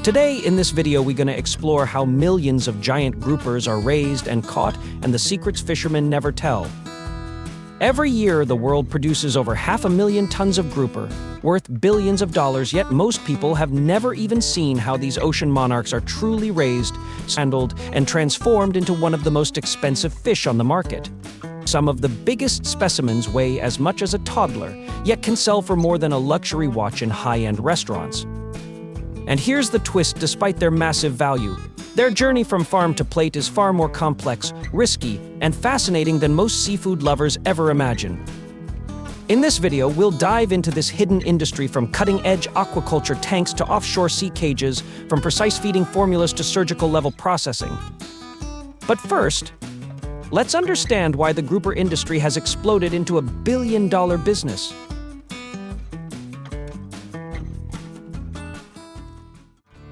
Today, in this video, we're going to explore how millions of giant groupers are raised and caught, and the secrets fishermen never tell. Every year, the world produces over 500,000 tons of grouper, worth billions of dollars, yet most people have never even seen how these ocean monarchs are truly raised, handled, and transformed into one of the most expensive fish on the market. Some of the biggest specimens weigh as much as a toddler, yet can sell for more than a luxury watch in high-end restaurants. And here's the twist: despite their massive value, their journey from farm to plate is far more complex, risky, and fascinating than most seafood lovers ever imagine. In this video, we'll dive into this hidden industry, from cutting-edge aquaculture tanks to offshore sea cages, from precise feeding formulas to surgical-level processing. But first, let's understand why the grouper industry has exploded into a billion-dollar business.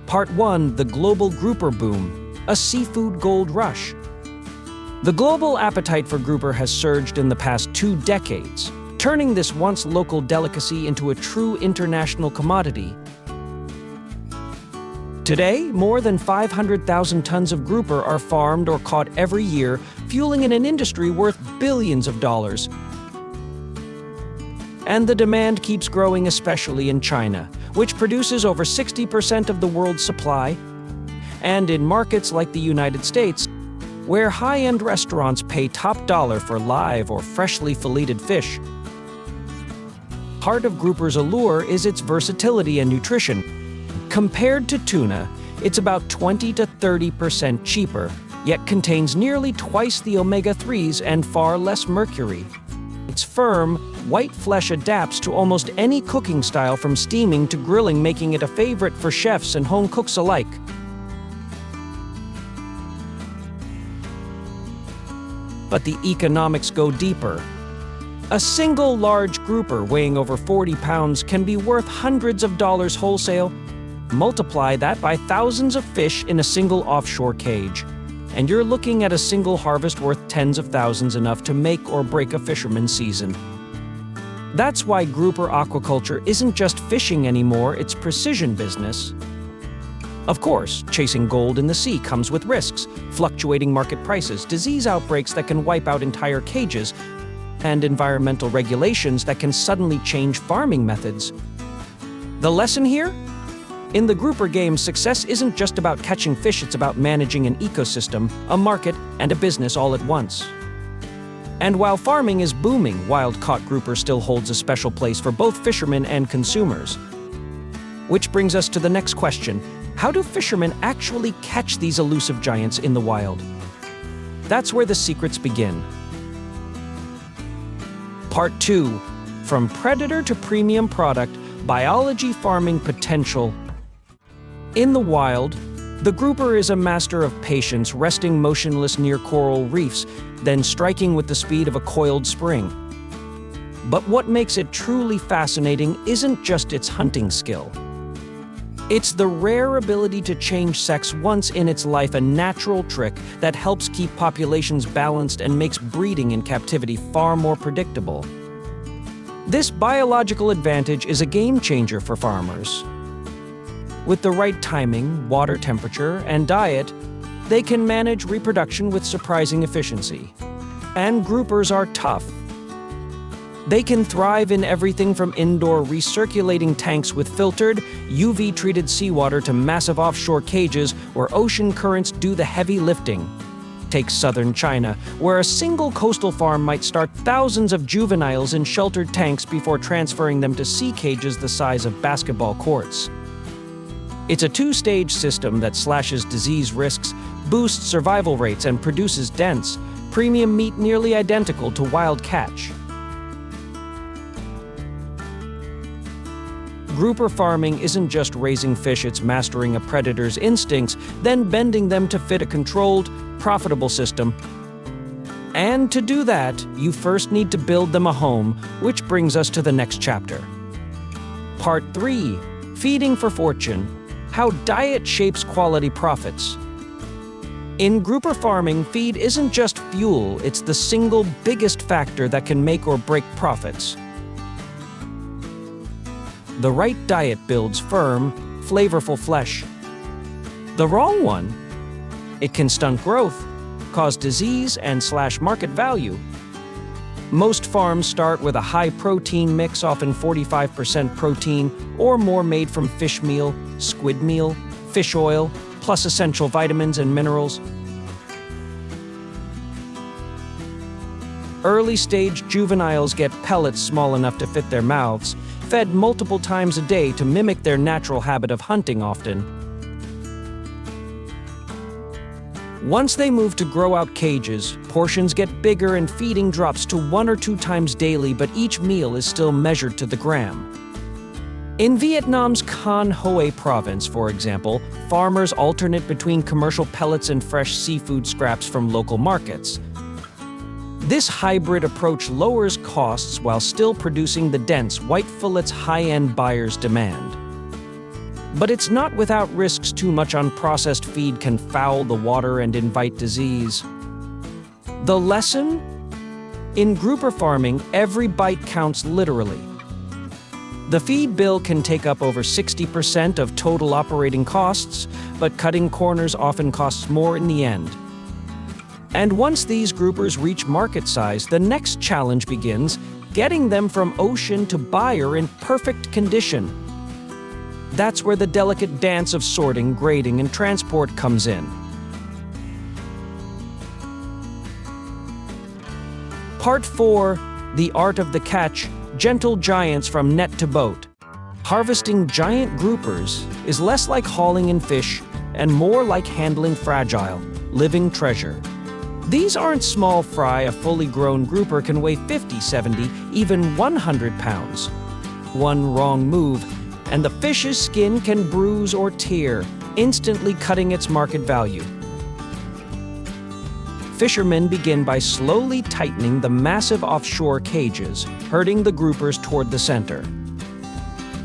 Part 1. The global grouper boom, a seafood gold rush. The global appetite for grouper has surged in the past 2 decades, turning this once local delicacy into a true international commodity. Today, more than 500,000 tons of grouper are farmed or caught every year, fueling an industry worth billions of dollars. And the demand keeps growing, especially in China, which produces over 60% of the world's supply, and in markets like the United States, where high-end restaurants pay top dollar for live or freshly filleted fish. Part of grouper's allure is its versatility and nutrition. Compared to tuna, it's about 20 to 30% cheaper, yet contains nearly twice the omega-3s and far less mercury. Its firm, white flesh adapts to almost any cooking style, from steaming to grilling, making it a favorite for chefs and home cooks alike. But the economics go deeper. A single large grouper weighing over 40 pounds can be worth hundreds of dollars wholesale. Multiply that by thousands of fish in a single offshore cage, and you're looking at a single harvest worth tens of thousands, enough to make or break a fisherman's season. That's why grouper aquaculture isn't just fishing anymore, it's precision business. Of course, chasing gold in the sea comes with risks: fluctuating market prices, disease outbreaks that can wipe out entire cages, and environmental regulations that can suddenly change farming methods. The lesson here? In the grouper game, success isn't just about catching fish, it's about managing an ecosystem, a market, and a business all at once. And while farming is booming, wild-caught grouper still holds a special place for both fishermen and consumers. Which brings us to the next question: how do fishermen actually catch these elusive giants in the wild? That's where the secrets begin. Part 2. From predator to premium product, biology farming potential. In the wild, the grouper is a master of patience, resting motionless near coral reefs, then striking with the speed of a coiled spring. But what makes it truly fascinating isn't just its hunting skill. It's the rare ability to change sex once in its life, a natural trick that helps keep populations balanced and makes breeding in captivity far more predictable. This biological advantage is a game changer for farmers. With the right timing, water temperature, and diet, they can manage reproduction with surprising efficiency. And groupers are tough. They can thrive in everything from indoor recirculating tanks with filtered, UV-treated seawater to massive offshore cages where ocean currents do the heavy lifting. Take southern China, where a single coastal farm might start thousands of juveniles in sheltered tanks before transferring them to sea cages the size of basketball courts. It's a 2-stage system that slashes disease risks, boosts survival rates, and produces dense, premium meat nearly identical to wild catch. Grouper farming isn't just raising fish, it's mastering a predator's instincts, then bending them to fit a controlled, profitable system. And to do that, you first need to build them a home, which brings us to the next chapter. Part 3. Feeding for fortune. How diet shapes quality profits. In grouper farming, feed isn't just fuel, it's the single biggest factor that can make or break profits. The right diet builds firm, flavorful flesh, The wrong one, it can stunt growth, cause disease, and slash market value. Most farms start with a high-protein mix, often 45% protein or more, made from fish meal, squid meal, fish oil, plus essential vitamins and minerals. Early-stage juveniles get pellets small enough to fit their mouths, fed multiple times a day to mimic their natural habit of hunting often. Once they move to grow out cages, portions get bigger and feeding drops to 1 or 2 times daily, but each meal is still measured to the gram. In Vietnam's Con Hoe province, for example, farmers alternate between commercial pellets and fresh seafood scraps from local markets. This hybrid approach lowers costs while still producing the dense white fillets high-end buyers demand. But it's not without risks. Too much unprocessed feed can foul the water and invite disease. The lesson? In grouper farming, every bite counts literally. The feed bill can take up over 60% of total operating costs, but cutting corners often costs more in the end. And once these groupers reach market size, the next challenge begins: getting them from ocean to buyer in perfect condition. That's where the delicate dance of sorting, grading, and transport comes in. Part 4. The Art of the Catch: Gentle Giants from Net to Boat. Harvesting giant groupers is less like hauling in fish and more like handling fragile, living treasure. These aren't small fry. A fully grown grouper can weigh 50, 70, even 100 pounds. One wrong move, and the fish's skin can bruise or tear, instantly cutting its market value. Fishermen begin by slowly tightening the massive offshore cages, herding the groupers toward the center.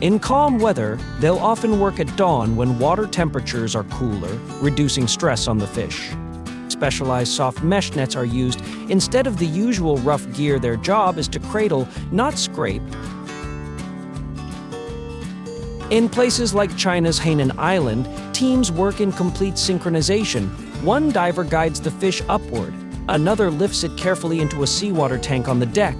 In calm weather, they'll often work at dawn when water temperatures are cooler, reducing stress on the fish. Specialized soft mesh nets are used instead of the usual rough gear. Their job is to cradle, not scrape. In places like China's Hainan Island, teams work in complete synchronization. One diver guides the fish upward, another lifts it carefully into a seawater tank on the deck.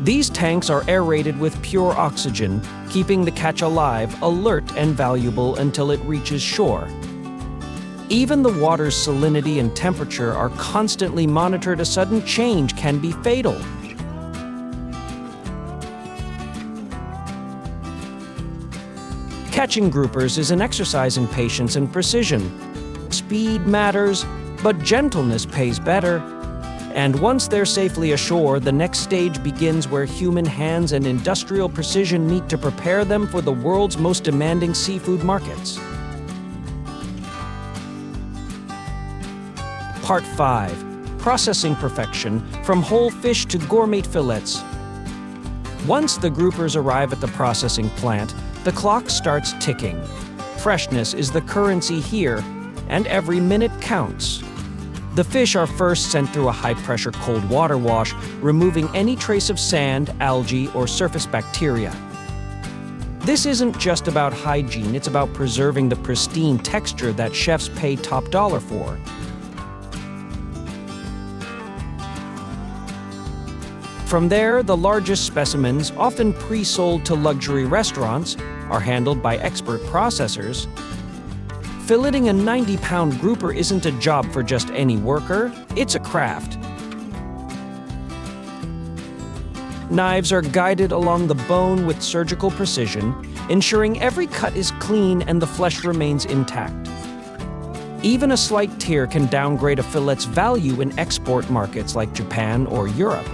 These tanks are aerated with pure oxygen, keeping the catch alive, alert, and valuable until it reaches shore. Even the water's salinity and temperature are constantly monitored. A sudden change can be fatal. Catching groupers is an exercise in patience and precision. Speed matters, but gentleness pays better. And once they're safely ashore, the next stage begins, where human hands and industrial precision meet to prepare them for the world's most demanding seafood markets. Part 5. Processing perfection: from whole fish to gourmet fillets. Once the groupers arrive at the processing plant, the clock starts ticking. Freshness is the currency here, and every minute counts. The fish are first sent through a high-pressure cold water wash, removing any trace of sand, algae, or surface bacteria. This isn't just about hygiene, it's about preserving the pristine texture that chefs pay top dollar for. From there, the largest specimens, often pre-sold to luxury restaurants, are handled by expert processors. Filleting a 90-pound grouper isn't a job for just any worker, it's a craft. Knives are guided along the bone with surgical precision, ensuring every cut is clean and the flesh remains intact. Even a slight tear can downgrade a fillet's value in export markets like Japan or Europe.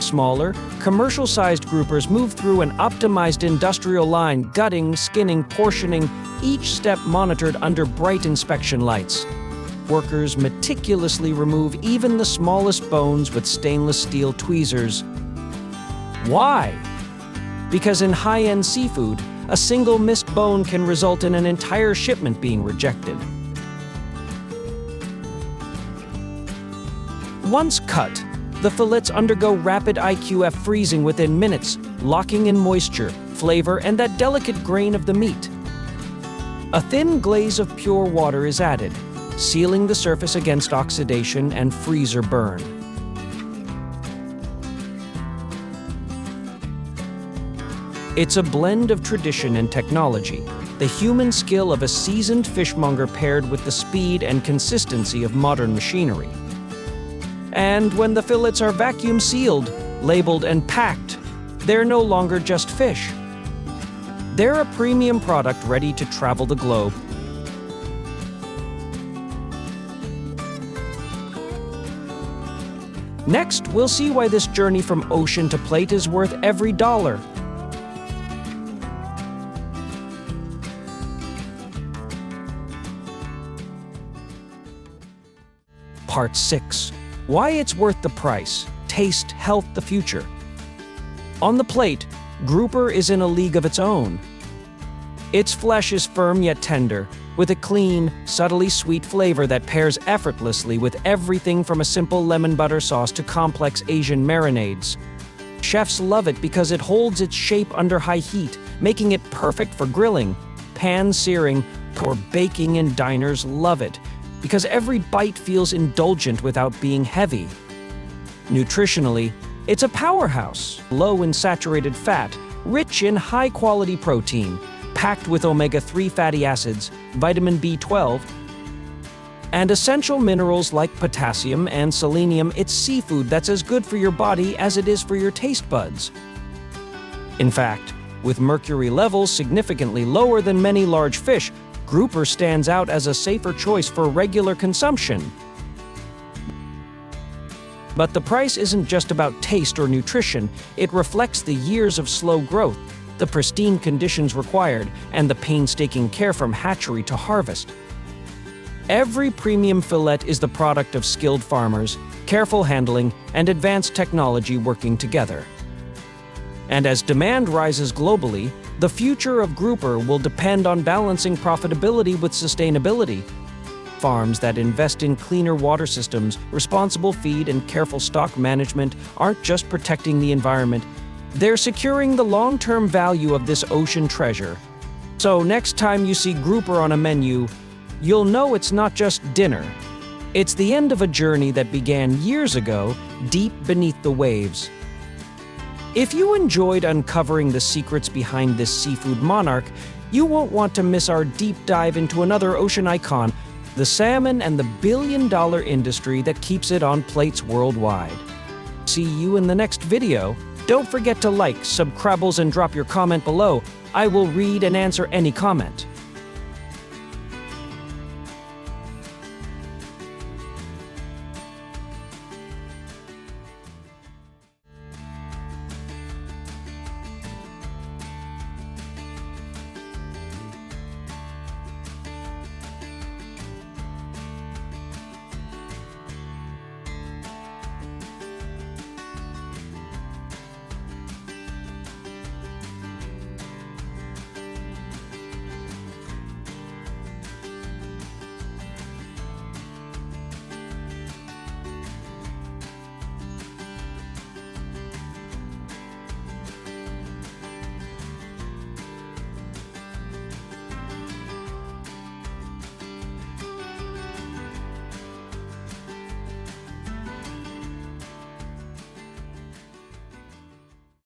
Smaller, commercial-sized groupers move through an optimized industrial line, gutting, skinning, portioning, each step monitored under bright inspection lights. Workers meticulously remove even the smallest bones with stainless steel tweezers. Why? Because in high-end seafood, a single missed bone can result in an entire shipment being rejected. Once cut, the fillets undergo rapid IQF freezing within minutes, locking in moisture, flavor, and that delicate grain of the meat. A thin glaze of pure water is added, sealing the surface against oxidation and freezer burn. It's a blend of tradition and technology, the human skill of a seasoned fishmonger paired with the speed and consistency of modern machinery. And when the fillets are vacuum sealed, labeled, and packed, they're no longer just fish. They're a premium product ready to travel the globe. Next, we'll see why this journey from ocean to plate is worth every dollar. Part 6. Why it's worth the price. Taste, health, the future. On the plate, grouper is in a league of its own. Its flesh is firm yet tender, with a clean, subtly sweet flavor that pairs effortlessly with everything from a simple lemon butter sauce to complex Asian marinades. Chefs love it because it holds its shape under high heat, making it perfect for grilling, pan-searing, or baking, and diners love it because every bite feels indulgent without being heavy. Nutritionally, it's a powerhouse, low in saturated fat, rich in high-quality protein, packed with omega-3 fatty acids, vitamin B12, and essential minerals like potassium and selenium. It's seafood that's as good for your body as it is for your taste buds. In fact, with mercury levels significantly lower than many large fish, grouper stands out as a safer choice for regular consumption. But the price isn't just about taste or nutrition. It reflects the years of slow growth, the pristine conditions required, and the painstaking care from hatchery to harvest. Every premium fillet is the product of skilled farmers, careful handling, and advanced technology working together. And as demand rises globally, the future of grouper will depend on balancing profitability with sustainability. Farms that invest in cleaner water systems, responsible feed, and careful stock management aren't just protecting the environment, they're securing the long-term value of this ocean treasure. So next time you see grouper on a menu, you'll know it's not just dinner. It's the end of a journey that began years ago, deep beneath the waves. If you enjoyed uncovering the secrets behind this seafood monarch, you won't want to miss our deep dive into another ocean icon, the salmon and the billion-dollar industry that keeps it on plates worldwide. See you in the next video. Don't forget to like, subscribe, and drop your comment below. I will read and answer any comment.